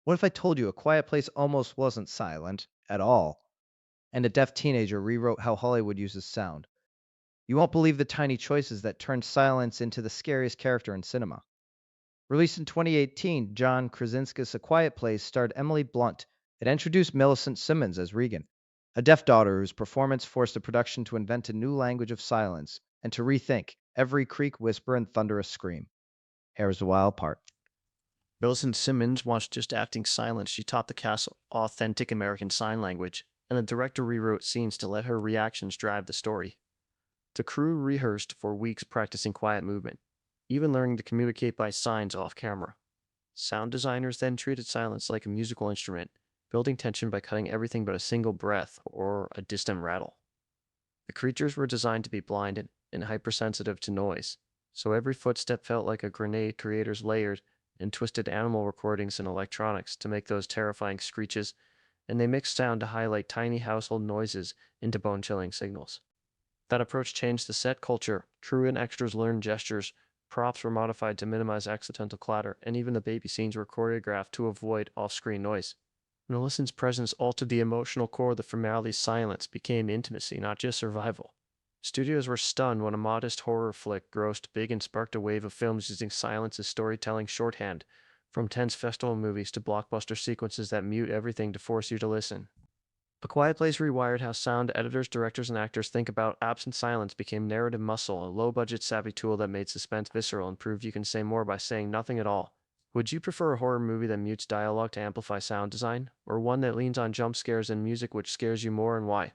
What if I told you A Quiet Place almost wasn't silent at all, and a deaf teenager rewrote how Hollywood uses sound? You won't believe the tiny choices that turned silence into the scariest character in cinema. Released in 2018, John Krasinski's A Quiet Place starred Emily Blunt. It introduced Millicent Simmonds as Regan, a deaf daughter whose performance forced the production to invent a new language of silence and to rethink every creak, whisper, and thunderous scream. Here's the wild part. Millicent Simmonds wasn't just acting silent, she taught the cast authentic American Sign Language, and the director rewrote scenes to let her reactions drive the story. The crew rehearsed for weeks practicing quiet movement, even learning to communicate by signs off camera. Sound designers then treated silence like a musical instrument, building tension by cutting everything but a single breath or a distant rattle. The creatures were designed to be blind and hypersensitive to noise, so every footstep felt like a grenade. Creators layered and twisted animal recordings and electronics to make those terrifying screeches, and they mixed sound to highlight tiny household noises into bone-chilling signals. That approach changed the set culture. Crew and extras learned gestures, props were modified to minimize accidental clatter, and even the baby scenes were choreographed to avoid off-screen noise. Millicent's presence altered the emotional core. The family's silence became intimacy, not just survival. Studios were stunned when a modest horror flick grossed big and sparked a wave of films using silence as storytelling shorthand, from tense festival movies to blockbuster sequences that mute everything to force you to listen. A Quiet Place rewired how sound editors, directors, and actors think about absent silence became narrative muscle, a low-budget savvy tool that made suspense visceral and proved you can say more by saying nothing at all. Would you prefer a horror movie that mutes dialogue to amplify sound design, or one that leans on jump scares and music which scares you more, and why?